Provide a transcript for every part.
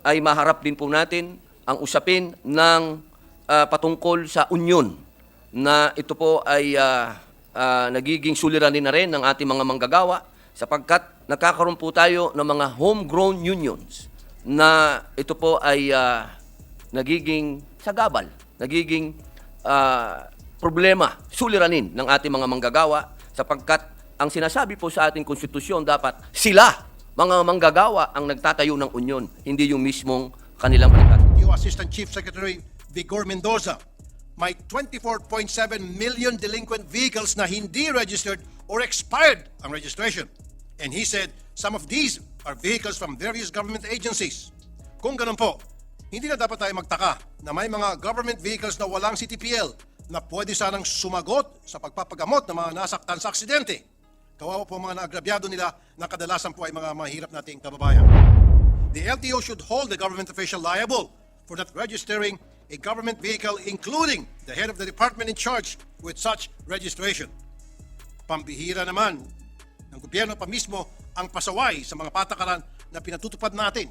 ay maharap din po natin ang usapin ng patungkol sa union na ito po ay nagiging suliranin na rin ng ating mga manggagawa sapagkat nagkakaroon po tayo ng mga homegrown unions na ito po ay nagiging sagabal, nagiging problema, suliranin ng ating mga manggagawa sapagkat ang sinasabi po sa ating konstitusyon dapat sila, mga manggagawa, ang nagtatayo ng union, hindi yung mismong kanilang You Assistant Chief Secretary Vigor Mendoza, may 24.7 million delinquent vehicles na hindi registered or expired ang registration. And he said some of these are vehicles from various government agencies. Kung ganun po, hindi na dapat tayo magtaka na may mga government vehicles na walang CTPL na pwede sanang sumagot sa pagpapagamot ng mga nasaktan sa aksidente. Kawawa po mga naagrabyado nila na kadalasan po ay mga mahirap nating kababayan. The LTO should hold the government official liable for not registering a government vehicle including the head of the department in charge with such registration. Pambihira naman ng gobyerno pa mismo ang pasaway sa mga patakaran na pinatutupad natin.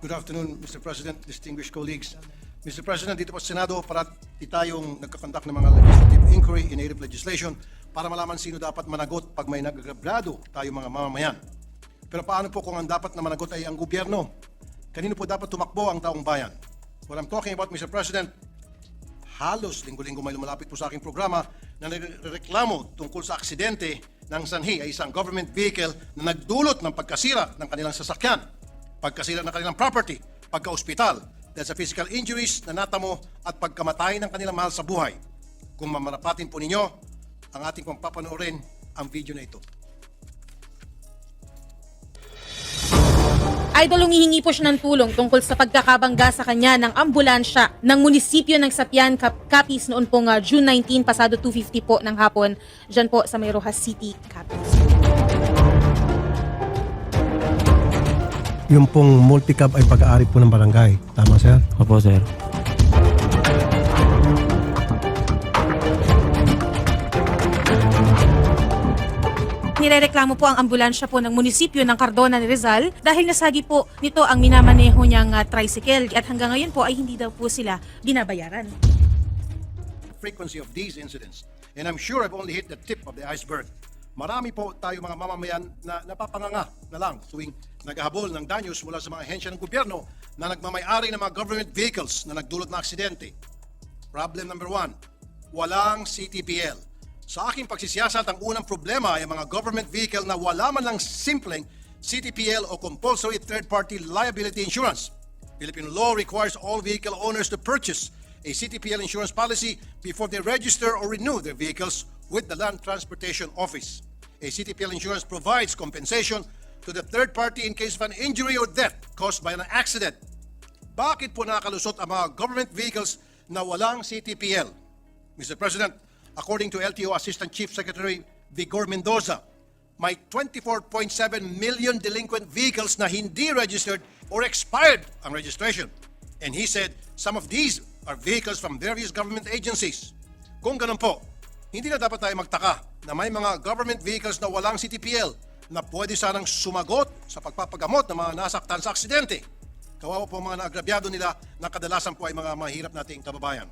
Good afternoon, Mr. President, distinguished colleagues. Mr. President, dito po sa Senado, parati tayong nagkakondak ng mga legislative inquiry in native legislation para malaman sino dapat managot pag may nagagrablado tayo mga mamamayan. Pero paano po kung ang dapat na managot ay ang gobyerno? Kanino po dapat tumakbo ang taong bayan? What I'm talking about, Mr. President, halos linggo-linggo may lumalapit po sa aking programa na nagreklamo tungkol sa aksidente ng sanhi ay isang government vehicle na nagdulot ng pagkasira ng kanilang sasakyan, pagkasira ng kanilang property, pagka-ospital, dahil sa physical injuries na natamo at pagkamatay ng kanilang mahal sa buhay. Kung mamarapatin po ninyo, ang ating pong papanoorin ang video na ito. Idol, humihingi po siya ng tulong tungkol sa pagkakabangga sa kanya ng ambulansya ng munisipyo ng Sapian, Capiz noon pong June 19, pasado 2:50 po ng hapon, dyan po sa May Rojas City, Capiz. Yung pong multi-cab ay pag-aari po ng barangay. Tama, sir? Opo, sir. Nirereklamo po ang ambulansya po ng munisipyo ng Cardona ni Rizal dahil nasagi po nito ang minamaneho niyang tricycle at hanggang ngayon po ay hindi daw po sila binabayaran. Frequency of these incidents, and I'm sure I've only hit the tip of the iceberg. Marami po tayo mga mamamayan na napapanganga na lang tuwing naghahabol ng danyos mula sa mga ahensya ng gobyerno na nagmamayari ng mga government vehicles na nagdulot ng aksidente. Problem number 1, walang CTPL. Sa aking pagsisiyasat, ang unang problema ay ang mga government vehicle na wala man lang simpleng CTPL o compulsory third-party liability insurance. Philippine law requires all vehicle owners to purchase a CTPL insurance policy before they register or renew their vehicles with the Land Transportation Office. A CTPL insurance provides compensation to the third party in case of an injury or death caused by an accident. Bakit po nakakalusot ang mga government vehicles na walang CTPL? Mr. President, according to LTO Assistant Chief Secretary Vigor Mendoza, may 24.7 million delinquent vehicles na hindi registered or expired ang registration. And he said some of these are vehicles from various government agencies. Kung ganun po, hindi na dapat tayo magtaka na may mga government vehicles na walang CTPL na pwede sanang sumagot sa pagpapagamot ng mga nasaktan sa aksidente. Kawawa po mga naagrabyado nila na kadalasan po ay mga mahirap nating kababayan.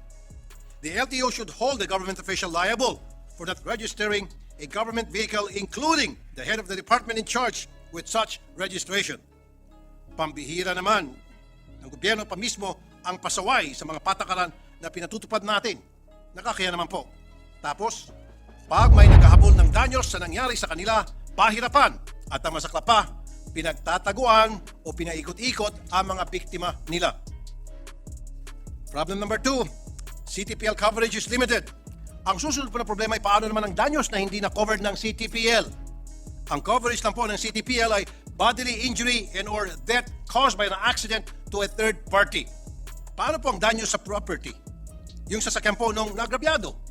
The LTO should hold the government official liable for not registering a government vehicle including the head of the department in charge with such registration. Pambihira naman ng gobyerno pa mismo ang pasaway sa mga patakaran na pinatutupad natin. Nakakaya naman po. Tapos, pag may naghahabol ng danyos sa nangyari sa kanila, pahirapan at ang masakla pa, pinagtataguan o pinaikot-ikot ang mga biktima nila. Problem number 2, CTPL coverage is limited. Ang susunod po na problema ay paano naman ang danyos na hindi na covered ng CTPL. Ang coverage lang po ng CTPL ay bodily injury and or death caused by an accident to a third party. Paano po ang danyos sa property? Yung sasakyan po nung nagrabyado.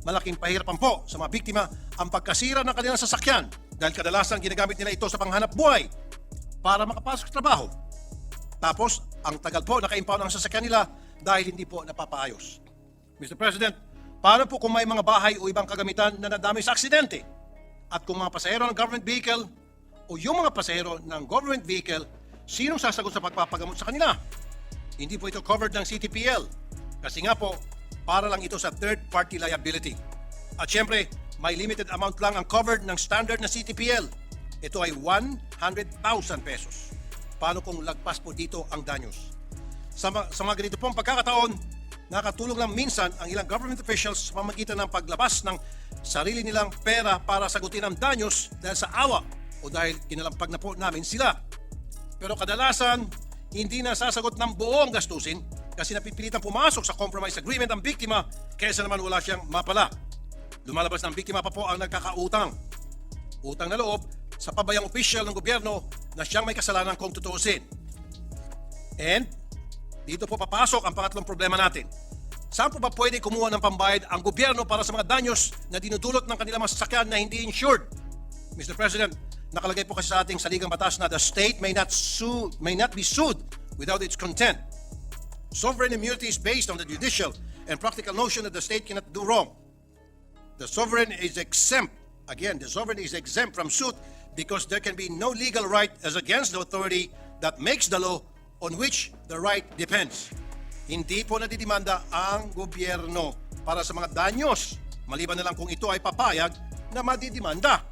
Malaking pahirapan po sa mga biktima ang pagkasira ng kanilang sasakyan dahil kadalasan ginagamit nila ito sa panghanap buhay para makapasok sa trabaho. Tapos, ang tagal po naka-impound ang sasakyan nila dahil hindi po napapaayos. Mr. President, Paano po kung may mga bahay o ibang kagamitan na nadamay sa aksidente? At kung mga pasahero ng government vehicle o yung mga pasahero ng government vehicle, sinong sasagot sa pagpapagamot sa kanila? Hindi po ito covered ng CTPL. Kasi nga po, para lang ito sa third-party liability. At syempre, may limited amount lang ang covered ng standard na CTPL. Ito ay 100,000 pesos. Paano kung lagpas po dito ang danyos? Sa mga ganito pong pagkakataon, nakatulong lang minsan ang ilang government officials sa pamamagitan ng paglabas ng sarili nilang pera para sagutin ang danyos dahil sa awa o dahil kinalampag na po namin sila. Pero kadalasan, hindi na sasagot ng buong gastusin kasi napipilitang pumasok sa compromise agreement ang biktima kaysa naman wala siyang mapala. Lumalabas ng biktima pa po ang nagkakautang. Utang na loob sa pabayang opisyal ng gobyerno na siyang may kasalanan kung tutuusin. And dito po papasok ang pangatlong problema natin. Saan po ba pwede kumuha ng pambayad ang gobyerno para sa mga danyos na dinudulot ng kanilang mga sasakyan na hindi insured? Mr. President, nakalagay po kasi sa ating saligang batas na the state may not be sued without its consent. Sovereign immunity is based on the judicial and practical notion that the state cannot do wrong. The sovereign is exempt. Again, the sovereign is exempt from suit because there can be no legal right as against the authority that makes the law on which the right depends. Hindi po nadidimanda ang gobyerno para sa mga danyos, maliban na lang kung ito ay papayag na madidimanda.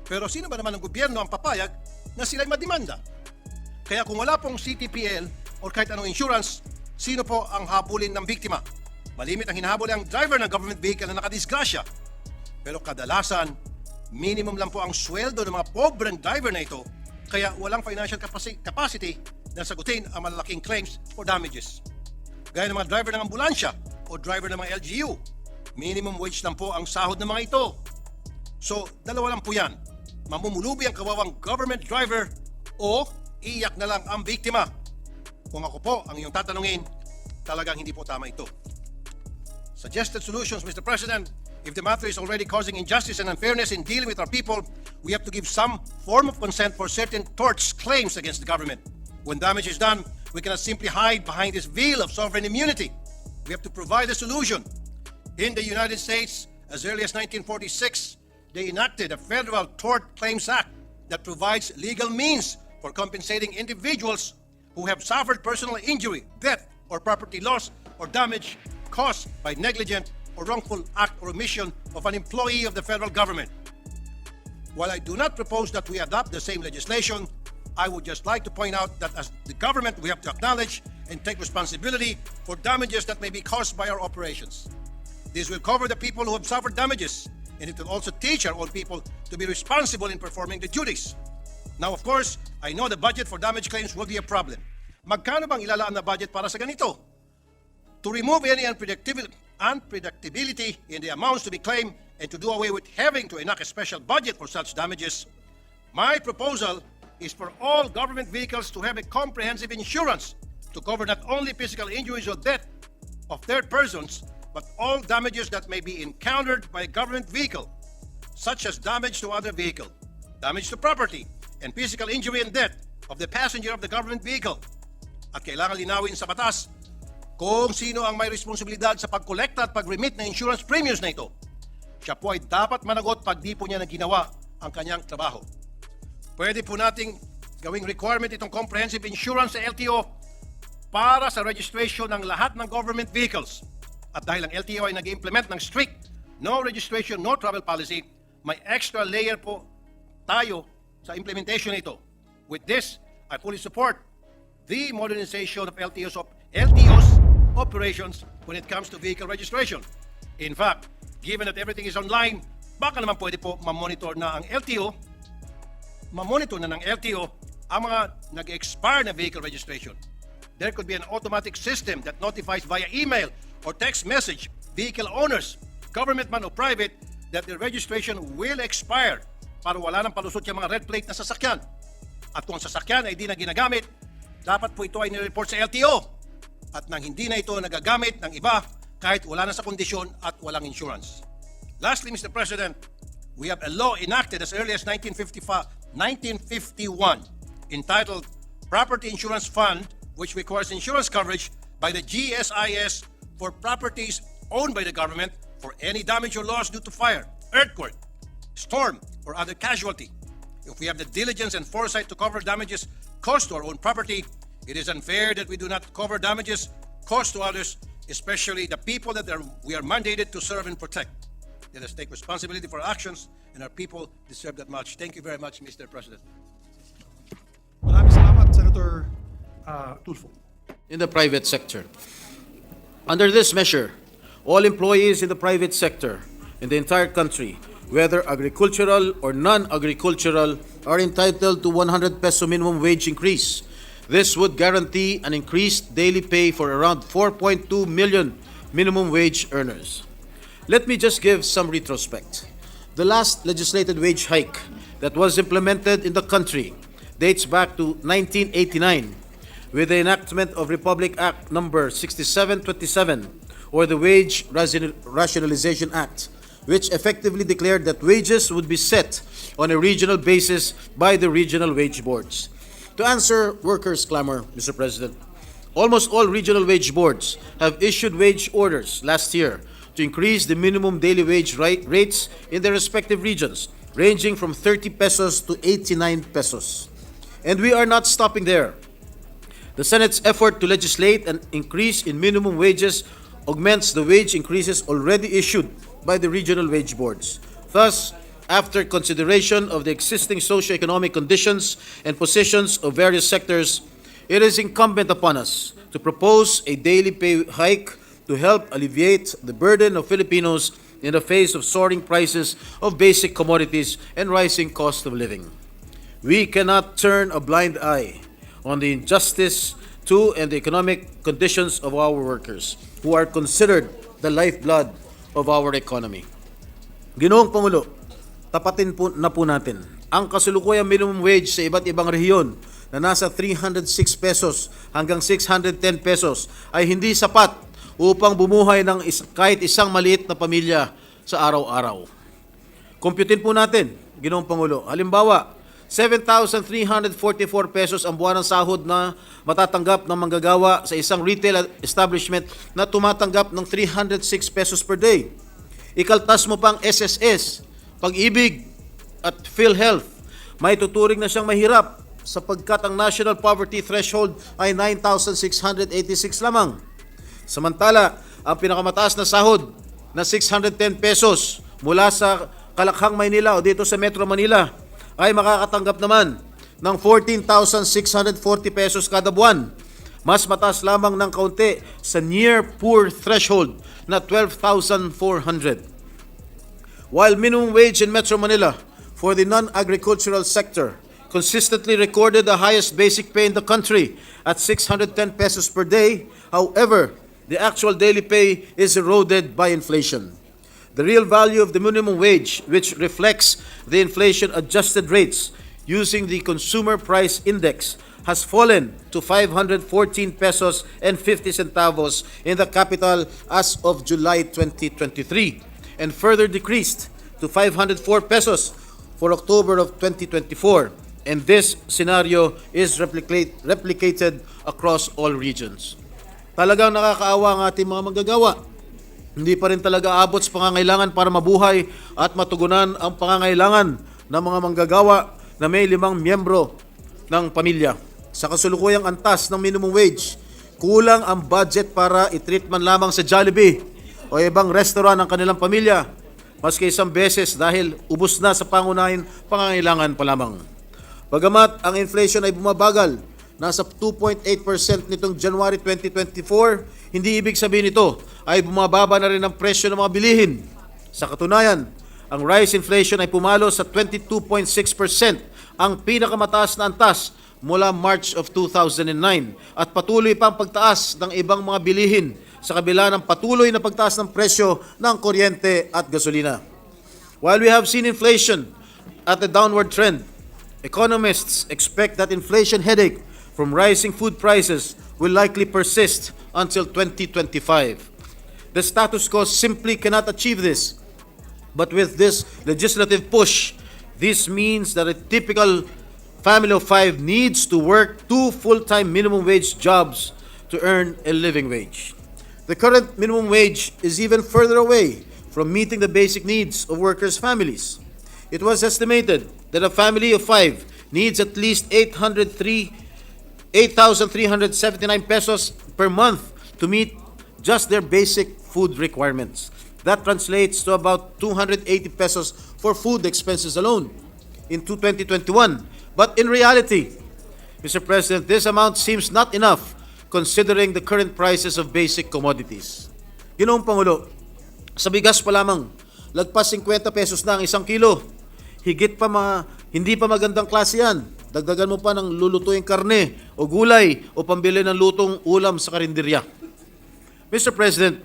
Pero sino ba naman ang gobyerno ang papayag na sila'y madimanda? Kaya kung wala pong CTPL o kahit anong insurance, sino po ang habulin ng biktima? Malimit ang hinahabol ang driver ng government vehicle na nakadisgrasya. Pero kadalasan, minimum lang po ang sweldo ng mga pobreng driver na ito, kaya walang financial capacity na sagutin ang malalaking claims for damages. Gaya ng mga driver ng ambulansya o driver ng mga LGU, minimum wage lang po ang sahod ng mga ito. So, dalawa lang po yan. Mamumulubi ang kawawang government driver o iyak na lang ang biktima. Kung ako po ang iyong tatanungin, talagang hindi po tama ito. Suggested solutions, Mr. President, if the matter is already causing injustice and unfairness in dealing with our people, we have to give some form of consent for certain torts claims against the government. When damage is done, we cannot simply hide behind this veil of sovereign immunity. We have to provide a solution. In the United States, as early as 1946, they enacted a Federal Tort Claims Act that provides legal means for compensating individuals who have suffered personal injury, death, or property loss or damage caused by negligent or wrongful act or omission of an employee of the federal government. While I do not propose that we adopt the same legislation, I would just like to point out that as the government, we have to acknowledge and take responsibility for damages that may be caused by our operations. This will cover the people who have suffered damages, and it will also teach our own people to be responsible in performing the duties. Now, of course, I know the budget for damage claims will be a problem. Magkano bang ilalaan na budget para sa ganito? To remove any unpredictability in the amounts to be claimed and to do away with having to enact a special budget for such damages, my proposal is for all government vehicles to have a comprehensive insurance to cover not only physical injuries or death of third persons, but all damages that may be encountered by a government vehicle, such as damage to other vehicle, damage to property, and physical injury and death of the passenger of the government vehicle. At kailangan linawin sa batas kung sino ang may responsibilidad sa pagkolekta at pag-remit ng insurance premiums na ito. Siya po ay dapat managot pag di po niya na ginawa ang kanyang trabaho. Pwede po nating gawing requirement itong comprehensive insurance sa LTO para sa registration ng lahat ng government vehicles. At dahil ang LTO ay nag-implement ng strict no registration, no travel policy, may extra layer po tayo sa implementation nito. With this, I fully support the modernization of LTO's operations when it comes to vehicle registration. In fact, given that everything is online, baka naman pwede po ma-monitor na ng LTO ang mga nag-expire na vehicle registration. There could be an automatic system that notifies via email or text message vehicle owners, government man o private, that their registration will expire para wala nang palusot yung mga red plate na sasakyan. At kung sasakyan ay di na ginagamit, dapat po ito ay nireport sa LTO. At nang hindi na ito nagagamit ng iba kahit wala na sa kondisyon at walang insurance. Lastly, Mr. President, we have a law enacted as early as 1951 entitled Property Insurance Fund, which requires insurance coverage by the GSIS for properties owned by the government for any damage or loss due to fire, earthquake, storm, or other casualty. If we have the diligence and foresight to cover damages caused to our own property, it is unfair that we do not cover damages caused to others, especially the people that we are mandated to serve and protect. Let us take responsibility for our actions, and our people deserve that much. Thank you very much, Mr. President. Maraming salamat, Senator Tulfo. In the private sector. Under this measure, all employees in the private sector in the entire country, whether agricultural or non-agricultural, are entitled to 100 peso minimum wage increase. This would guarantee an increased daily pay for around 4.2 million minimum wage earners. Let me just give some retrospect. The last legislated wage hike that was implemented in the country dates back to 1989 with the enactment of Republic Act number 6727, or the Wage Rationalization Act, which effectively declared that wages would be set on a regional basis by the regional wage boards. To answer workers' clamor, Mr. President, almost all regional wage boards have issued wage orders last year to increase the minimum daily wage rates in their respective regions, ranging from 30 pesos to 89 pesos. And we are not stopping there. The Senate's effort to legislate an increase in minimum wages augments the wage increases already issued by the regional wage boards. Thus, after consideration of the existing socio-economic conditions and positions of various sectors, it is incumbent upon us to propose a daily pay hike to help alleviate the burden of Filipinos in the face of soaring prices of basic commodities and rising cost of living. We cannot turn a blind eye on the injustice to and the economic conditions of our workers, who are considered the lifeblood of our economy. Ginoong Pangulo, tapatin po natin ang kasulukuyang minimum wage sa iba't ibang rehiyon na nasa 306 pesos hanggang 610 pesos ay hindi sapat upang bumuhay ng kahit isang maliit na pamilya sa araw-araw. Computin po natin, Ginoong Pangulo. Halimbawa, 7,344 pesos ang buwan ng sahod na matatanggap ng manggagawa sa isang retail establishment na tumatanggap ng 306 pesos per day. Ikaltas mo pang SSS, Pag-ibig at PhilHealth, may tuturing na siyang mahirap sapagkat ang national poverty threshold ay 9,686 lamang. Samantala, ang pinakamataas na sahod na 610 pesos mula sa Kalakhang, Maynila o dito sa Metro Manila ay makakatanggap naman ng 14,640 pesos kada buwan. Mas mataas lamang ng kaunti sa near poor threshold na 12,400. While minimum wage in Metro Manila for the non-agricultural sector consistently recorded the highest basic pay in the country at 610 pesos per day, however, the actual daily pay is eroded by inflation. The real value of the minimum wage, which reflects the inflation-adjusted rates using the Consumer Price Index, has fallen to 514 pesos and 50 centavos in the capital as of July 2023, and further decreased to 504 pesos for October of 2024. And this scenario is replicated across all regions. Talagang nakakaawa ang ating mga manggagawa. Hindi pa rin talaga abot sa pangangailangan para mabuhay at matugunan ang pangangailangan ng mga manggagawa na may 5 miyembro ng pamilya. Sa kasulukuyang antas ng minimum wage, kulang ang budget para i-treat man lamang sa Jollibee o ibang restaurant ng kanilang pamilya, maski isang beses dahil ubos na sa pangunahing pangangailangan pa lamang. Bagamat ang inflation ay bumabagal, nasa 2.8% nitong January 2024, hindi ibig sabihin nito ay bumababa na rin ang presyo ng mga bilihin. Sa katunayan, ang rice inflation ay pumalo sa 22.6%, ang pinakamataas na antas mula March of 2009, at patuloy pang pagtaas ng ibang mga bilihin sa kabila ng patuloy na pagtaas ng presyo ng kuryente at gasolina. While we have seen inflation at a downward trend, economists expect that inflation headache from rising food prices will likely persist until 2025. The status quo simply cannot achieve this. But with this legislative push, this means that a typical family of 5 needs to work 2 full-time minimum wage jobs to earn a living wage. The current minimum wage is even further away from meeting the basic needs of workers' families. It was estimated that a family of 5 needs at least 8,379 pesos per month to meet just their basic food requirements. That translates to about 280 pesos for food expenses alone in 2021. But in reality, Mr. President, this amount seems not enough considering the current prices of basic commodities. Ginoong Pangulo, sa bigas pa lamang, lagpas 50 pesos na ang 1 kilo. Higit pa hindi pa magandang klase yan. Dagdagan mo pa ng lulutuing karne o gulay o pambili ng lutong ulam sa karinderya. Mr. President,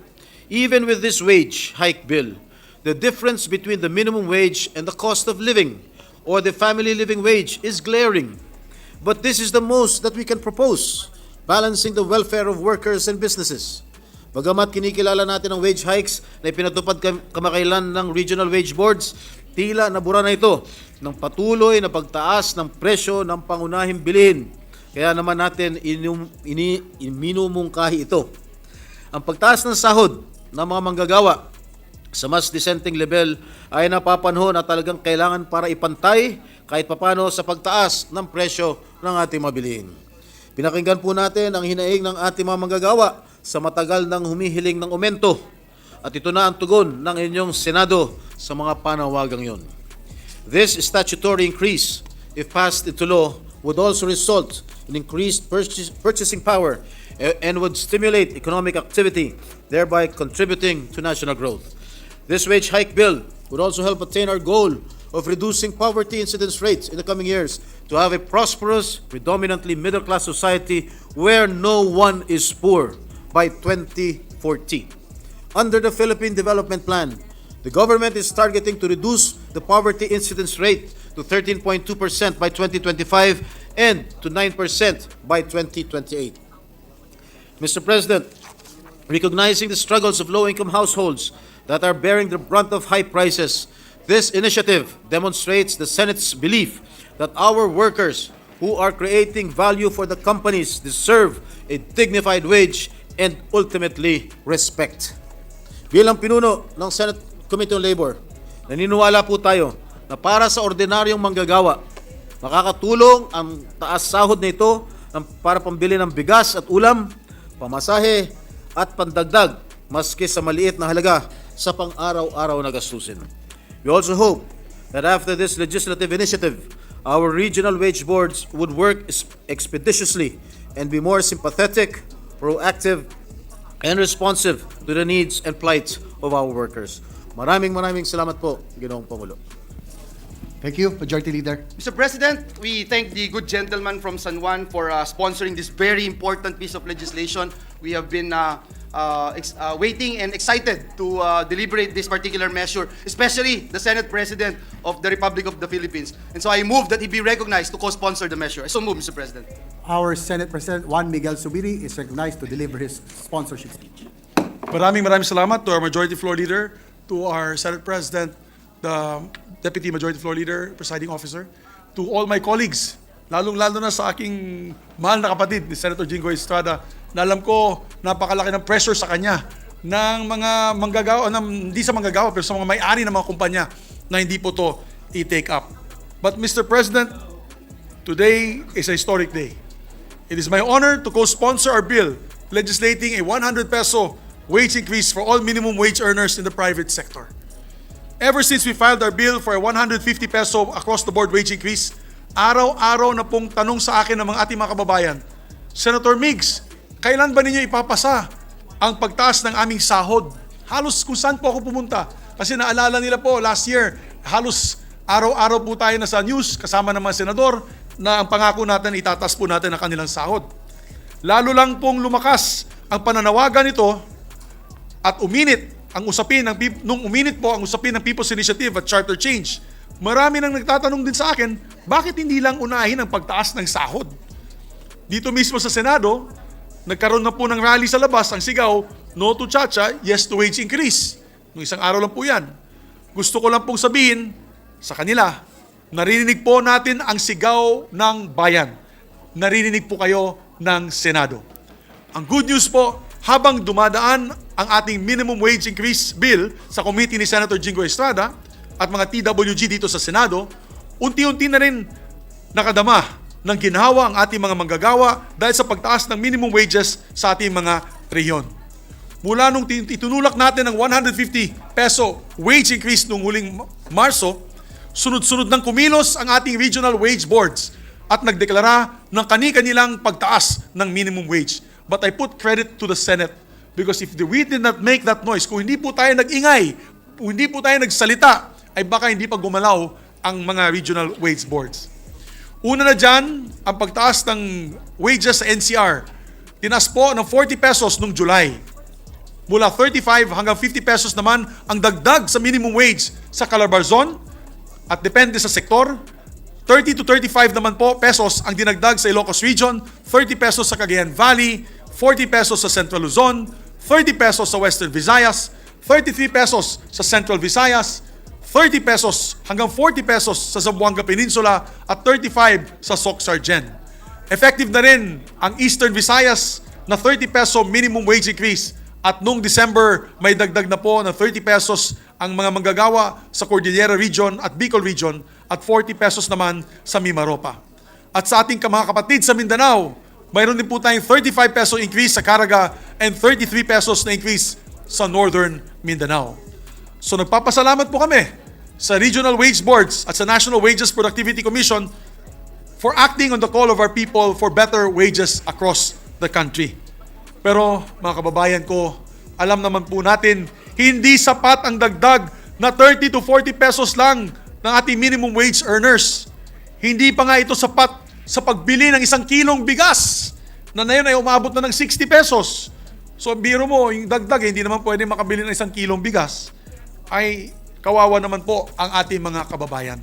even with this wage hike bill, the difference between the minimum wage and the cost of living or the family living wage is glaring. But this is the most that we can propose, balancing the welfare of workers and businesses. Bagamat kinikilala natin ang wage hikes na ipinatupad kamakailan ng regional wage boards, tila nabura na ito ng patuloy na pagtaas ng presyo ng pangunahing bilhin. Kaya naman natin minumungkahi ito. Ang pagtaas ng sahod ng mga manggagawa sa mas dissenting level ay napapanahon na talagang kailangan para ipantay kahit papano sa pagtaas ng presyo ng ating mabilihin. Pinakinggan po natin ang hinaing ng ating mga manggagawa sa matagal nang humihiling ng aumento at ito na ang tugon ng inyong Senado sa mga panawagang yon. This statutory increase, if passed into law, would also result in increased purchasing power and would stimulate economic activity, thereby contributing to national growth. This wage hike bill would also help attain our goal of reducing poverty incidence rates in the coming years to have a prosperous, predominantly middle-class society where no one is poor by 2040. Under the Philippine Development Plan, the government is targeting to reduce the poverty incidence rate to 13.2% by 2025 and to 9% by 2028. Mr. President, recognizing the struggles of low-income households that are bearing the brunt of high prices, this initiative demonstrates the Senate's belief that our workers who are creating value for the companies deserve a dignified wage and ultimately respect. Bilang pinuno ng Senate Committee on Labor, naniniwala po tayo na para sa ordinaryong manggagawa, makakatulong ang taas sahod na ito para pambili ng bigas at ulam, pamasahe at pandagdag maski sa maliit na halaga sa pang-araw-araw na gastusin. We also hope that after this legislative initiative, our regional wage boards would work expeditiously and be more sympathetic, proactive, and responsive to the needs and plight of our workers. Maraming salamat po, Ginoong Pangulo. Thank you, Majority Leader. Mr. President, we thank the good gentleman from San Juan for sponsoring this very important piece of legislation. We have been waiting and excited to deliberate this particular measure, especially the Senate President of the Republic of the Philippines. And so I move that he be recognized to co-sponsor the measure. I so move, Mr. President. Our Senate President Juan Miguel Zubiri is recognized to deliver his sponsorship speech. Maraming salamat to our Majority Floor Leader, to our Senate President, the Deputy Majority Floor Leader, Presiding Officer, to all my colleagues, lalong-lalo na sa aking mahal na kapatid ni Senator Jinggoy Estrada, na alam ko napakalaki ng pressure sa kanya ng mga manggagawa, hindi sa manggagawa, pero sa mga may-ari ng mga kumpanya na hindi po to i-take up. But Mr. President, today is a historic day. It is my honor to co-sponsor our bill legislating a 100 peso wage increase for all minimum wage earners in the private sector. Ever since we filed our bill for a 150 peso across-the-board wage increase, araw-araw na pong tanong sa akin ng mga ating mga kababayan, Senator Migs, kailan ba ninyo ipapasa ang pagtaas ng aming sahod? Halos kung saan po ako pumunta. Kasi naalala nila po, last year, halos araw-araw po tayo na sa news kasama ng mga senador na ang pangako natin, itataas po natin ang kanilang sahod. Lalo lang pong lumakas ang pananawagan nito at uminit ang usapin nung uminit po ang usapin ng People's Initiative at Charter Change. Marami nang nagtatanong din sa akin, bakit hindi lang unahin ang pagtaas ng sahod? Dito mismo sa Senado, nagkaroon na po ng rally sa labas, ang sigaw, no to chacha, yes to wage increase. Nung isang araw lang po yan. Gusto ko lang pong sabihin sa kanila, narinig po natin ang sigaw ng bayan. Narinig po kayo ng Senado. Ang good news po, habang dumadaan ang ating minimum wage increase bill sa committee ni Senator Jingo Estrada at mga TWG dito sa Senado, unti-unti na rin nakadama ng ginhawa ang ating mga manggagawa dahil sa pagtaas ng minimum wages sa ating mga rehiyon. Mula nung itunulak natin ang 150 peso wage increase nung huling Marso, sunod-sunod ng kumilos ang ating regional wage boards at nagdeklara ng kani-kanilang pagtaas ng minimum wage. But I put credit to the Senate because if we did not make that noise, kung hindi po tayo nag-ingay, kung hindi po tayo nagsalita, ay baka hindi pa gumalaw ang mga regional wage boards. Una na dyan, ang pagtaas ng wages sa NCR. Tinaas po ng 40 pesos noong July. Mula 35 hanggang 50 pesos naman ang dagdag sa minimum wage sa Calabarzon at depende sa sektor. 30 to 35 naman po pesos ang dinagdag sa Ilocos Region, 30 pesos sa Cagayan Valley, 40 pesos sa Central Luzon, 30 pesos sa Western Visayas, 33 pesos sa Central Visayas, 30 pesos hanggang 40 pesos sa Zamboanga Peninsula at 35 sa Soc-Sargen. Effective na rin ang Eastern Visayas na 30 peso minimum wage increase at noong December may dagdag na po na 30 pesos ang mga manggagawa sa Cordillera Region at Bicol Region at 40 pesos naman sa Mimaropa. At sa ating mga kapatid sa Mindanao, mayroon din po tayong 35 peso increase sa Caraga and 33 pesos na increase sa Northern Mindanao. So nagpapasalamat po kami sa Regional Wage Boards at sa National Wages Productivity Commission for acting on the call of our people for better wages across the country. Pero mga kababayan ko, alam naman po natin, hindi sapat ang dagdag na 30 to 40 pesos lang ng ating minimum wage earners. Hindi pa nga ito sapat sa pagbili ng 1 kilong bigas na ngayon ay umabot na ng 60 pesos. So biro mo, yung dagdag, hindi naman pwede makabili ng 1 kilong bigas. Ay kawawa naman po ang ating mga kababayan.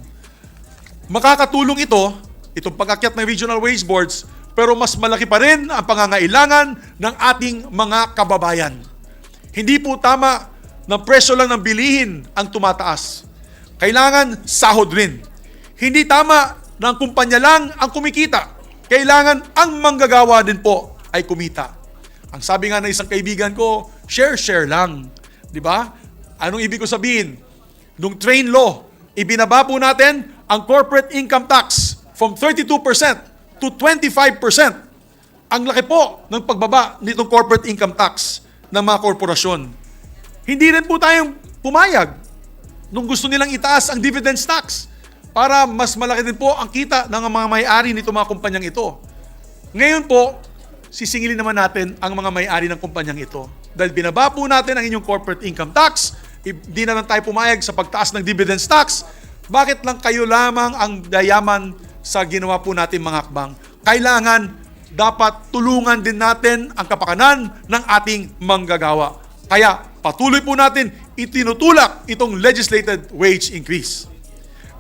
Makakatulong itong pag-akyat ng regional wage boards, pero mas malaki pa rin ang pangangailangan ng ating mga kababayan. Hindi po tama na presyo lang ng bilihin ang tumataas. Kailangan sahod rin. Hindi tama na ang kumpanya lang ang kumikita. Kailangan ang manggagawa din po ay kumita. Ang sabi nga ng isang kaibigan ko, share lang. Di ba? Anong ibig ko sabihin? Nung train law, ibinaba po natin ang corporate income tax from 32% to 25%. Ang laki po ng pagbaba nitong corporate income tax ng mga korporasyon. Hindi rin po tayong pumayag nung gusto nilang itaas ang dividends tax para mas malaki din po ang kita ng mga may-ari nitong mga kumpanyang ito. Ngayon po, sisingilin naman natin ang mga may-ari ng kumpanyang ito. Dahil binaba po natin ang inyong corporate income tax, hindi na lang tayo pumayag sa pagtaas ng dividends tax, bakit lang kayo lamang ang dayaman sa ginawa po natin mga hakbang? Kailangan, dapat tulungan din natin ang kapakanan ng ating manggagawa. Kaya patuloy po natin itinutulak itong legislated wage increase.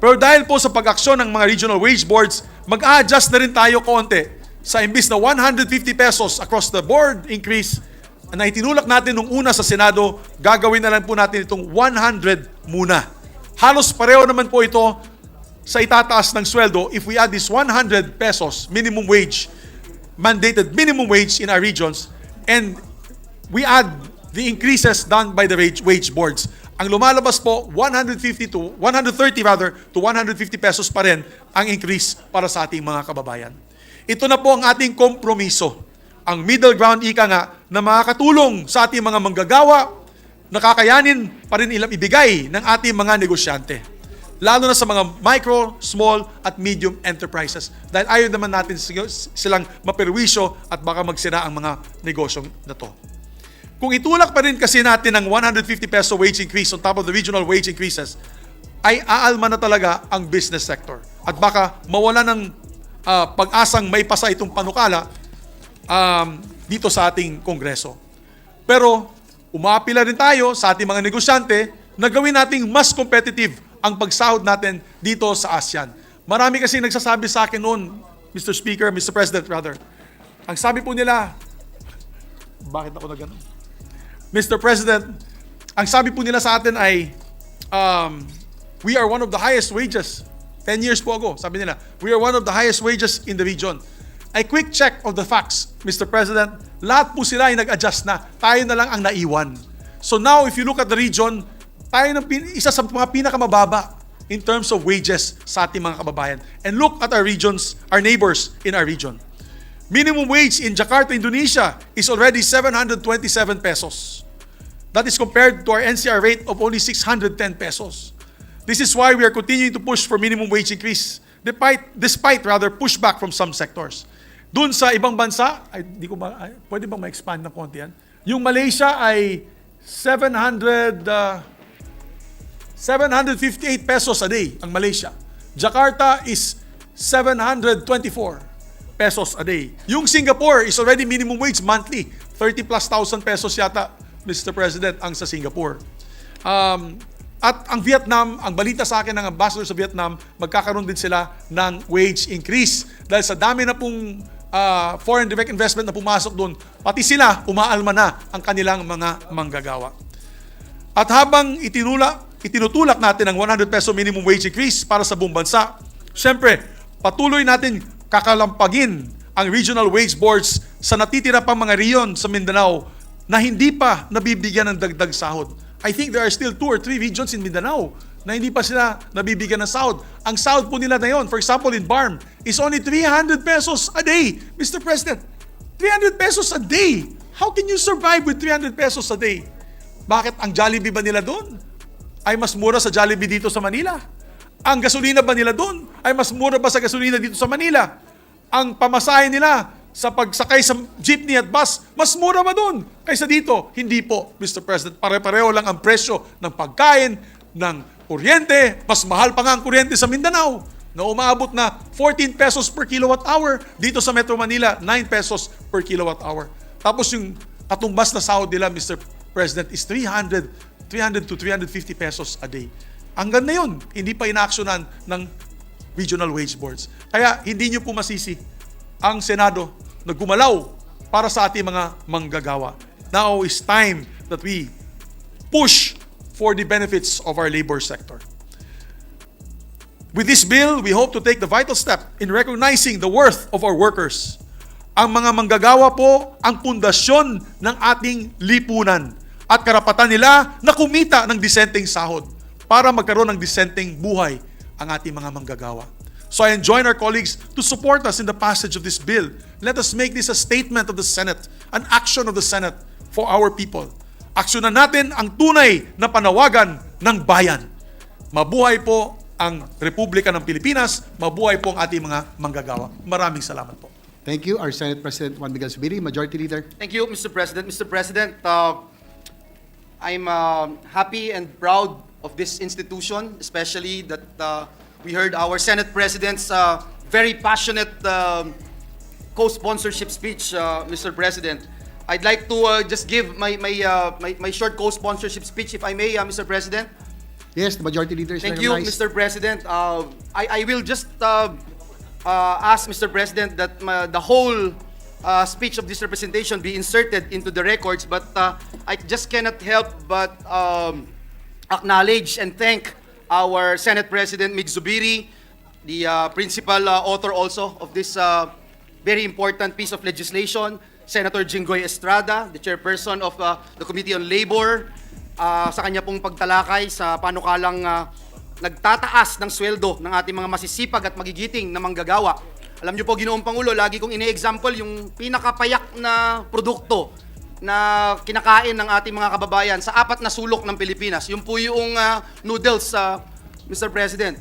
Pero dahil po sa pag-aksyon ng mga regional wage boards, mag-a-adjust na rin tayo konti sa imbis na 150 pesos across the board increase na itinulak natin nung una sa Senado, gagawin na lang po natin itong 100 muna. Halos pareho naman po ito sa itataas ng sweldo if we add this 100 pesos minimum wage, mandated minimum wage in our regions, and we add the increases done by the wage boards. Ang lumalabas po, 130 to 150 pesos pa rin ang increase para sa ating mga kababayan. Ito na po ang ating kompromiso. Ang middle ground ika nga na makakatulong sa ating mga manggagawa, nakakayanin pa rin ilang ibigay ng ating mga negosyante. Lalo na sa mga micro, small, at medium enterprises. Dahil ayaw naman natin silang maperwisyo at baka magsira ang mga negosyong na to. Kung itulak pa rin kasi natin ang 150 peso wage increase on top of the regional wage increases, ay aalma na talaga ang business sector. At baka mawala ng pag-asang may pasa itong panukala dito sa ating Kongreso. Pero umaapila rin tayo sa ating mga negosyante na gawin nating mas competitive ang pagsahod natin dito sa ASEAN. Marami kasi nagsasabi sa akin noon, Mr. Speaker, Mr. President rather. Ang sabi po nila, bakit ako na gano'n? Mr. President, ang sabi po nila sa atin ay, we are one of the highest wages. 10 years po ago, sabi nila, we are one of the highest wages in the region. A quick check of the facts, Mr. President, lahat po sila ay nag-adjust na. Tayo na lang ang naiwan. So now, if you look at the region, tayo isa sa mga pinakamababa in terms of wages sa ating mga kababayan. And look at our regions, our neighbors in our region. Minimum wage in Jakarta, Indonesia is already 727 pesos. That is compared to our NCR rate of only 610 pesos. This is why we are continuing to push for minimum wage increase despite pushback from some sectors. Doon sa ibang bansa, pwede bang ma-expand ng konti yan? Yung Malaysia ay 758 pesos a day ang Malaysia. Jakarta is 724 pesos a day. Yung Singapore is already minimum wage monthly. 30 plus thousand pesos yata, Mr. President, ang sa Singapore. At ang Vietnam, ang balita sa akin ng ambassador sa Vietnam, magkakaroon din sila ng wage increase. Dahil sa dami na pong foreign direct investment na pumasok doon, pati sila, umaalma na ang kanilang mga manggagawa. At habang itinutulak natin ang 100 peso minimum wage increase para sa buong bansa, syempre, patuloy natin kakalampagin ang regional wage boards sa natitira pang mga riyon sa Mindanao na hindi pa nabibigyan ng dagdag sahod. I think there are still 2 or 3 regions in Mindanao na hindi pa sila nabibigyan ng sahod. Ang sahod po nila na yon, for example in BARM, is only 300 pesos a day. Mr. President, 300 pesos a day. How can you survive with 300 pesos a day? Bakit ang Jollibee ba nila doon ay mas mura sa Jollibee dito sa Manila? Ang gasolina ba nila doon ay mas mura ba sa gasolina dito sa Manila? Ang pamasahe nila sa pagsakay sa jeepney at bus, mas mura ba doon kaysa dito? Hindi po, Mr. President. Pare-pareho lang ang presyo ng pagkain, ng kuryente. Mas mahal pa nga ang kuryente sa Mindanao na umaabot na 14 pesos per kilowatt hour. Dito sa Metro Manila, 9 pesos per kilowatt hour. Tapos yung katumbas na sahod nila, Mr. President, is 300 to 350 pesos a day. Hanggang na yun, hindi pa inaaksyonan ng regional wage boards. Kaya hindi nyo po masisi ang Senado na gumalaw para sa ating mga manggagawa. Now is time that we push for the benefits of our labor sector. With this bill, we hope to take the vital step in recognizing the worth of our workers. Ang mga manggagawa po ang pundasyon ng ating lipunan at karapatan nila na kumita ng disenteng sahod para magkaroon ng disenteng buhay ang ating mga manggagawa. So I enjoin our colleagues to support us in the passage of this bill. Let us make this a statement of the Senate, an action of the Senate for our people. Aksyonan natin ang tunay na panawagan ng bayan. Mabuhay po ang Republika ng Pilipinas, mabuhay po ang ating mga manggagawa. Maraming salamat po. Thank you, our Senate President Juan Miguel Zubiri, Majority Leader. Thank you, Mr. President. Mr. President, I'm happy and proud of this institution, especially that we heard our Senate President's very passionate co-sponsorship speech, Mr. President. I'd like to just give my short co-sponsorship speech, if I may, Mr. President. Yes, the Majority Leader is Thank you, recognized. Mr. President. I will just ask Mr. President that the whole speech of this representation be inserted into the records, but I just cannot help but acknowledge and thank our Senate President Mig Zubiri, the principal author also of this very important piece of legislation, Senator Jinggoy Estrada, the chairperson of the Committee on Labor, sa kanya pong pagtalakay sa panukalang nagtataas ng sweldo ng ating mga masisipag at magigiting na manggagawa. Alam niyo po, Ginoong Pangulo, lagi kong ini-example yung pinakapayak na produkto na kinakain ng ating mga kababayan sa 4 na sulok ng Pilipinas. Yung po yung noodles, Mr. President.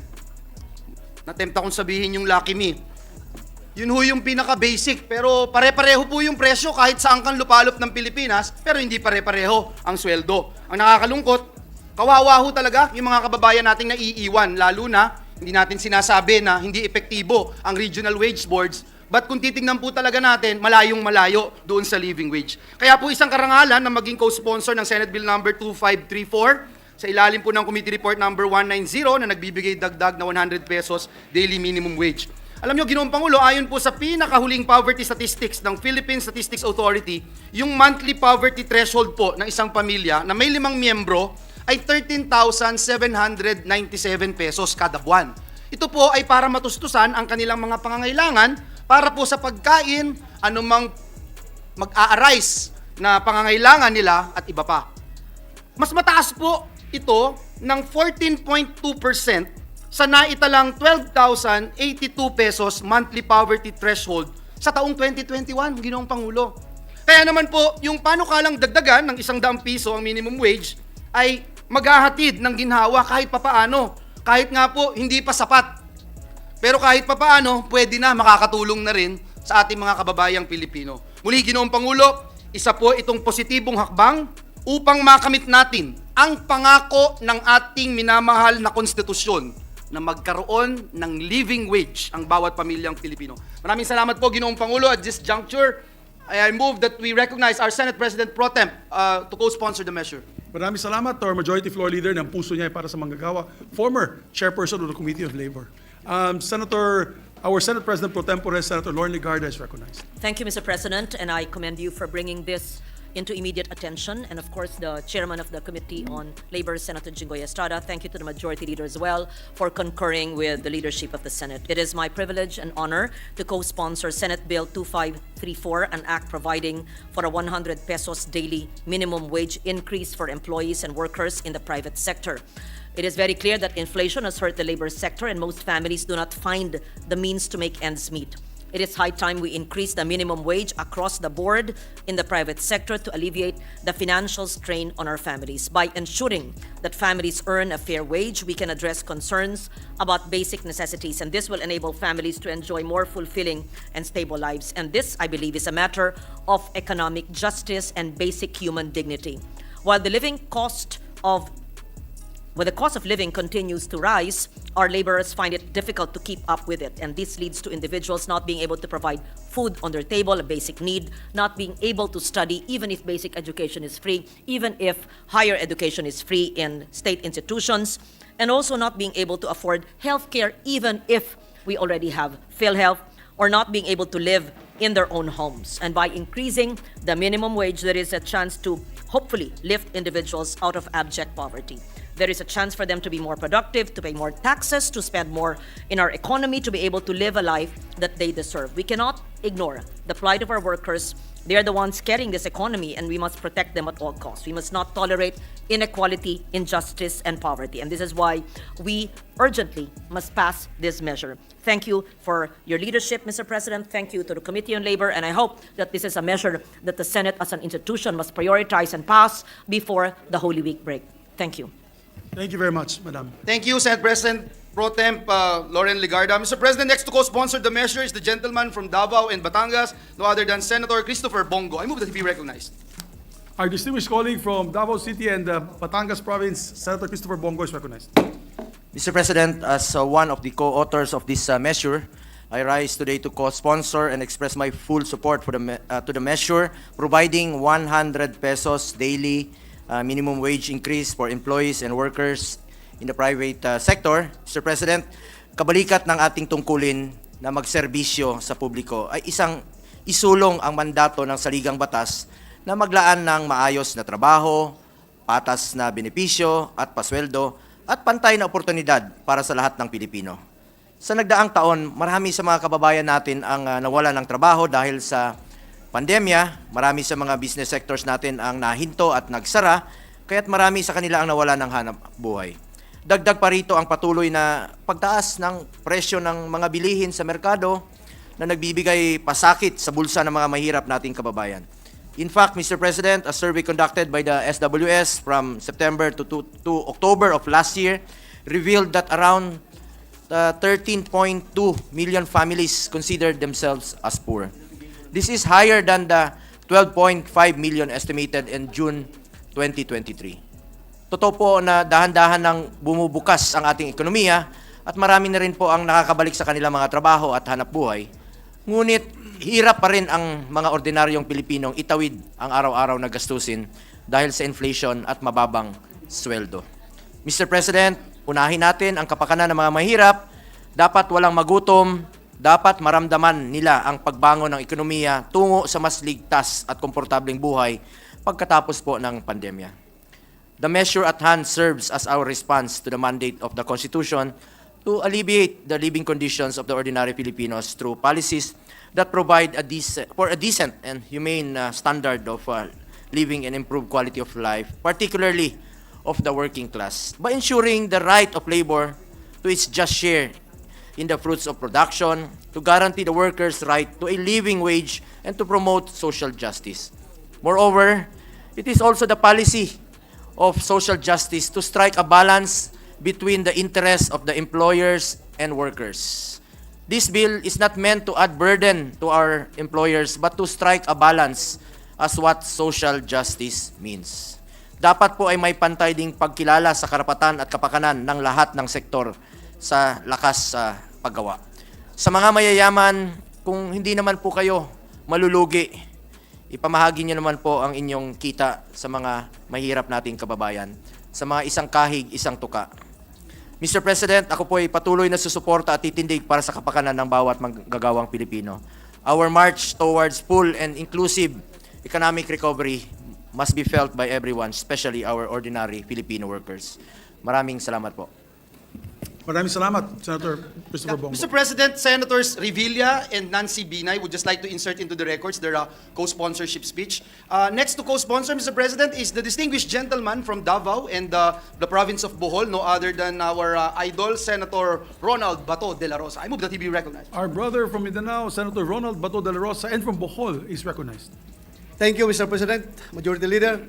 Natempt akong sabihin yung Lucky Me. Yun ho yung pinaka-basic, pero pare-pareho po yung presyo kahit saan kang lupalop ng Pilipinas, pero hindi pare-pareho ang sweldo. Ang nakakalungkot, kawawa ho talaga yung mga kababayan nating naiiwan, lalo na hindi natin sinasabi na hindi epektibo ang regional wage boards. But kung titingnan po talaga natin, malayong malayo doon sa living wage. Kaya po isang karangalan na maging co-sponsor ng Senate Bill number 2534 sa ilalim po ng Committee Report number 190 na nagbibigay dagdag na 100 pesos daily minimum wage. Alam nyo, Ginoong Pangulo, ayon po sa pinakahuling poverty statistics ng Philippine Statistics Authority, yung monthly poverty threshold po ng isang pamilya na may 5 miyembro ay 13,797 pesos kada buwan. Ito po ay para matustusan ang kanilang mga pangangailangan para po sa pagkain, anumang mag-a-arise na pangangailangan nila at iba pa. Mas mataas po ito ng 14.2% sa naitalang 12,082 pesos monthly poverty threshold sa taong 2021, Ginoong Pangulo. Kaya naman po, yung panukalang dagdagan ng 100 piso ang minimum wage ay maghahatid ng ginhawa kahit papaano. Kahit nga po, hindi pa sapat. Pero kahit papaano, pwede na, makakatulong na rin sa ating mga kababayang Pilipino. Muli, Ginoong Pangulo, isa po itong positibong hakbang upang makamit natin ang pangako ng ating minamahal na konstitusyon na magkaroon ng living wage ang bawat pamilyang Pilipino. Maraming salamat po, Ginoong Pangulo. At this juncture, I move that we recognize our Senate President Pro Temp to co-sponsor the measure. Maraming salamat to our Majority Floor Leader ng puso niya ay para sa manggagawa, former Chairperson of the Committee of Labor. Our Senate President Pro Tempore, Senator Lauren Legarda is recognized. Thank you, Mr. President, and I commend you for bringing this into immediate attention. And of course, the chairman of the Committee on Labor, Senator Jinggoy Estrada. Thank you to the Majority Leader as well for concurring with the leadership of the Senate. It is my privilege and honor to co-sponsor Senate Bill 2534, an act providing for a 100 pesos daily minimum wage increase for employees and workers in the private sector. It is very clear that inflation has hurt the labor sector and most families do not find the means to make ends meet. It is high time we increase the minimum wage across the board in the private sector to alleviate the financial strain on our families. By ensuring that families earn a fair wage, we can address concerns about basic necessities, and this will enable families to enjoy more fulfilling and stable lives. And this, I believe, is a matter of economic justice and basic human dignity. While the cost of living continues to rise, our laborers find it difficult to keep up with it. And this leads to individuals not being able to provide food on their table, a basic need, not being able to study, even if basic education is free, even if higher education is free in state institutions, and also not being able to afford healthcare, even if we already have PhilHealth, or not being able to live in their own homes. And by increasing the minimum wage, there is a chance to hopefully lift individuals out of abject poverty. There is a chance for them to be more productive, to pay more taxes, to spend more in our economy, to be able to live a life that they deserve. We cannot ignore the plight of our workers. They are the ones carrying this economy, and we must protect them at all costs. We must not tolerate inequality, injustice, and poverty. And this is why we urgently must pass this measure. Thank you for your leadership, Mr. President. Thank you to the Committee on Labor, and I hope that this is a measure that the Senate as an institution must prioritize and pass before the Holy Week break. Thank you. Thank you very much, Madam. Thank you, Senate President Pro Temp Lauren Legarda. Mr. President, next to co-sponsor the measure is the gentleman from Davao and Batangas, no other than Senator Christopher Bongo. I move that he be recognized. Our distinguished colleague from Davao City and Batangas Province, Senator Christopher Bongo is recognized. Mr. President, as one of the co-authors of this measure, I rise today to co-sponsor and express my full support for to the measure providing 100 pesos daily minimum wage increase for employees and workers in the private sector. Mr. President, kabalikat ng ating tungkulin na magserbisyo sa publiko ay isang isulong ang mandato ng saligang batas na maglaan ng maayos na trabaho, patas na benepisyo at pasweldo at pantay na oportunidad para sa lahat ng Pilipino. Sa nagdaang taon, marami sa mga kababayan natin ang nawalan ng trabaho dahil sa pandemya. Marami sa mga business sectors natin ang nahinto at nagsara, kaya't marami sa kanila ang nawala ng hanap buhay. Dagdag pa rito ang patuloy na pagtaas ng presyo ng mga bilihin sa merkado na nagbibigay pasakit sa bulsa ng mga mahirap nating kababayan. In fact, Mr. President, a survey conducted by the SWS from September to October of last year revealed that around 13.2 million families considered themselves as poor. This is higher than the 12.5 million estimated in June 2023. Totoo po na dahan-dahan nang bumubukas ang ating ekonomiya at marami na rin po ang nakakabalik sa kanilang mga trabaho at hanap buhay. Ngunit hirap pa rin ang mga ordinaryong Pilipinong itawid ang araw-araw na gastusin dahil sa inflation at mababang sweldo. Mr. President, unahin natin ang kapakanan ng mga mahirap. Dapat walang magutom. Dapat maramdaman nila ang pagbangon ng ekonomiya tungo sa mas ligtas at komportableng buhay pagkatapos po ng pandemya. The measure at hand serves as our response to the mandate of the Constitution to alleviate the living conditions of the ordinary Filipinos through policies that provide for a decent and humane standard of living and improved quality of life, particularly of the working class, by ensuring the right of labor to its just share in the fruits of production, to guarantee the workers' right to a living wage, and to promote social justice. Moreover, it is also the policy of social justice to strike a balance between the interests of the employers and workers. This bill is not meant to add burden to our employers, but to strike a balance as what social justice means. Dapat po ay may pantay ding pagkilala sa karapatan at kapakanan ng lahat ng sektor sa lakas sa paggawa. Sa mga mayayaman, kung hindi naman po kayo malulugi, ipamahagi niyo naman po ang inyong kita sa mga mahirap nating kababayan, sa mga isang kahig, isang tuka. Mr. President, ako po ay patuloy na susuporta at titindig para sa kapakanan ng bawat manggagawang Pilipino. Our march towards full and inclusive economic recovery must be felt by everyone, especially our ordinary Filipino workers. Maraming salamat po. Maraming salamat, Senator Christopher Bongo. Mr. President, Senators Revilla and Nancy Binay would just like to insert into the records their co-sponsorship speech. Next to co-sponsor, Mr. President, is the distinguished gentleman from Davao and the province of Bohol, no other than our idol, Senator Ronald Bato de la Rosa. I move that he be recognized. Our brother from Mindanao, Senator Ronald Bato de la Rosa, and from Bohol is recognized. Thank you, Mr. President, Majority Leader.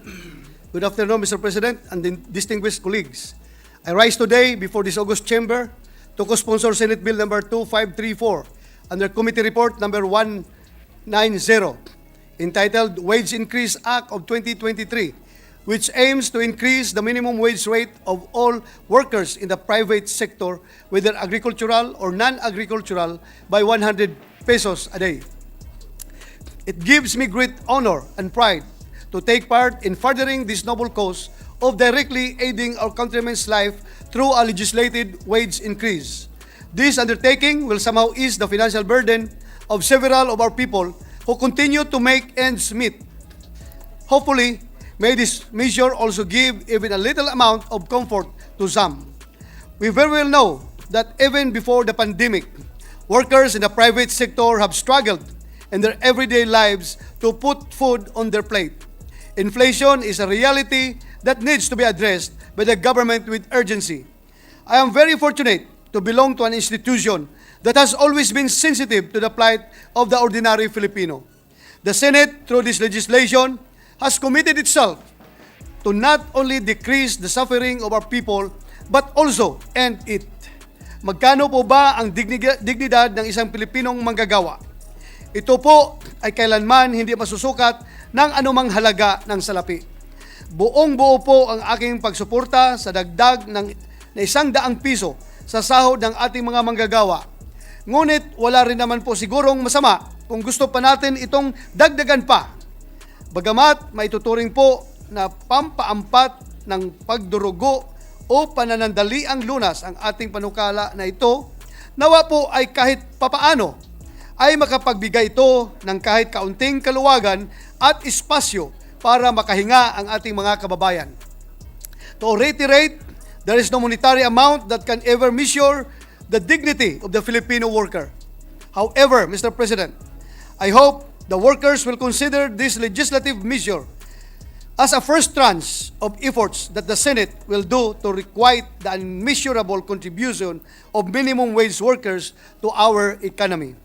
Good afternoon, Mr. President, and distinguished colleagues. I rise today before this August chamber to co-sponsor Senate Bill number 2534 under Committee Report number 190, entitled Wage Increase Act of 2023, which aims to increase the minimum wage rate of all workers in the private sector, whether agricultural or non-agricultural, by 100 pesos a day. It gives me great honor and pride to take part in furthering this noble cause of directly aiding our countrymen's life through a legislated wage increase. This undertaking will somehow ease the financial burden of several of our people who continue to make ends meet. Hopefully, may this measure also give even a little amount of comfort to some. We very well know that even before the pandemic, workers in the private sector have struggled in their everyday lives to put food on their plate. Inflation is a reality that needs to be addressed by the government with urgency. I am very fortunate to belong to an institution that has always been sensitive to the plight of the ordinary Filipino. The Senate, through this legislation, has committed itself to not only decrease the suffering of our people, but also end it. Magkano po ba ang dignidad ng isang Pilipinong manggagawa? Ito po ay kailanman hindi masusukat ng anumang halaga ng salapi. Buong-buo po ang aking pagsuporta sa dagdag ng 100 piso sa sahod ng ating mga manggagawa. Ngunit wala rin naman po sigurong masama kung gusto pa natin itong dagdagan pa. Bagamat maituturing po na pampaampat ng pagdurugo o pananandaliang lunas ang ating panukala na ito, nawa po ay kahit papaano ay makapagbigay ito ng kahit kaunting kaluwagan at espasyo para makahinga ang ating mga kababayan. To reiterate, there is no monetary amount that can ever measure the dignity of the Filipino worker. However, Mr. President, I hope the workers will consider this legislative measure as a first tranche of efforts that the Senate will do to requite the unmeasurable contribution of minimum wage workers to our economy.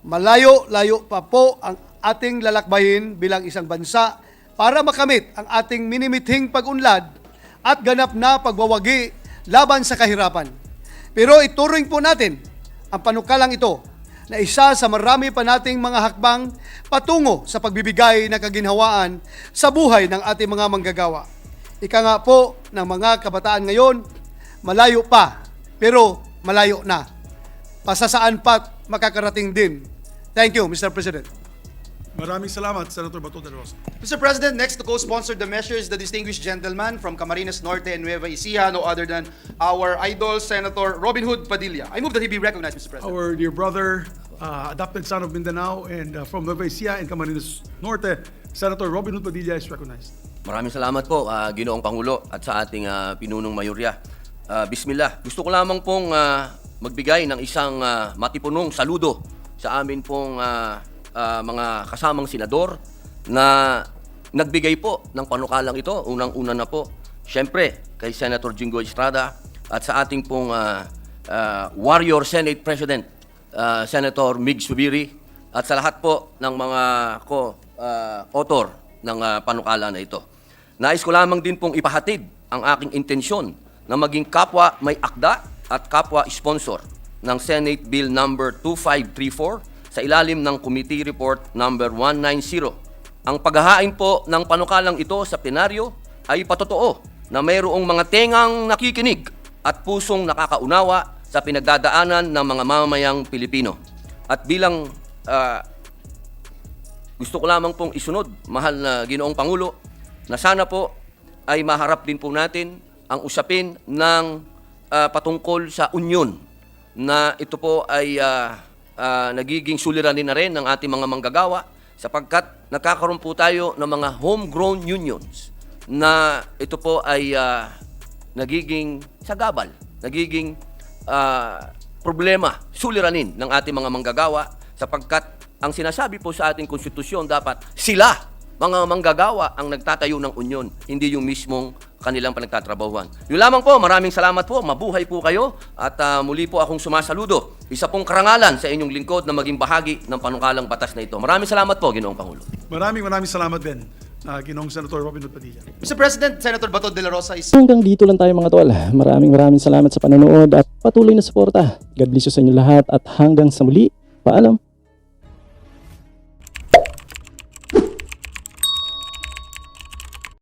Malayo-layo pa po ang ating lalakbayin bilang isang bansa para makamit ang ating minimithing pag-unlad at ganap na pagwawagi laban sa kahirapan. Pero ituring po natin ang panukalang ito na isa sa marami pa nating mga hakbang patungo sa pagbibigay ng kaginhawaan sa buhay ng ating mga manggagawa. Ika nga po ng mga kabataan ngayon, malayo pa, pero malayo na. Pasasaan pa't makakarating din. Thank you, Mr. President. Maraming salamat, Senator Bato de la Rosa. Mr. President, next to co-sponsor the measure is the distinguished gentleman from Camarines Norte and Nueva Ecija, no other than our idol, Senator Robin Hood Padilla. I move that he be recognized, Mr. President. Our dear brother, adopted son of Mindanao and from Nueva Ecija and Camarines Norte, Senator Robin Hood Padilla is recognized. Maraming salamat po, Ginoong Pangulo at sa ating pinunong mayorya. Bismillah. Gusto ko lamang pong magbigay ng isang matipunong saludo sa amin pong mga kasamang senador na nagbigay po ng panukalang ito. Unang-una na po, syempre, kay Senator Jingo Estrada at sa ating pong Warrior Senate President, Senator Mig Subiri, at sa lahat po ng mga author ng panukala na ito. Nais ko lamang din pong ipahatid ang aking intensyon na maging kapwa may akda at kapwa sponsor ng Senate Bill number 2534 sa ilalim ng Committee Report number 190. Ang paghahain po ng panukalang ito sa plenaryo ay patotoo na mayroong mga tengang nakikinig at pusong nakakaunawa sa pinagdadaanan ng mga mamamayang Pilipino. At bilang gusto ko lamang pong isunod, mahal na Ginoong Pangulo, na sana po ay maharap din po natin ang usapin ng patungkol sa union, na ito po ay nagiging suliranin na rin ng ating mga manggagawa sapagkat nagkakaroon po tayo ng mga homegrown unions na ito po ay nagiging sagabal, nagiging problema, suliranin ng ating mga manggagawa sapagkat ang sinasabi po sa ating konstitusyon dapat sila, mga manggagawa, ang nagtatayo ng union, hindi yung mismong kanilang pinagtatrabahuan. Yun lamang po, maraming salamat po, mabuhay po kayo at muli po akong sumasaludo. Isa pong karangalan sa inyong lingkod na maging bahagi ng panukalang batas na ito. Maraming salamat po, Ginoong Pangulo. Maraming salamat din, Ginoong Senator Bato Padilla. Mr. President, Senator Bato de la Rosa is... Hanggang dito lang tayo mga tol. Maraming salamat sa panonood at patuloy na suporta. God bless you sa inyo lahat at hanggang sa muli. Paalam.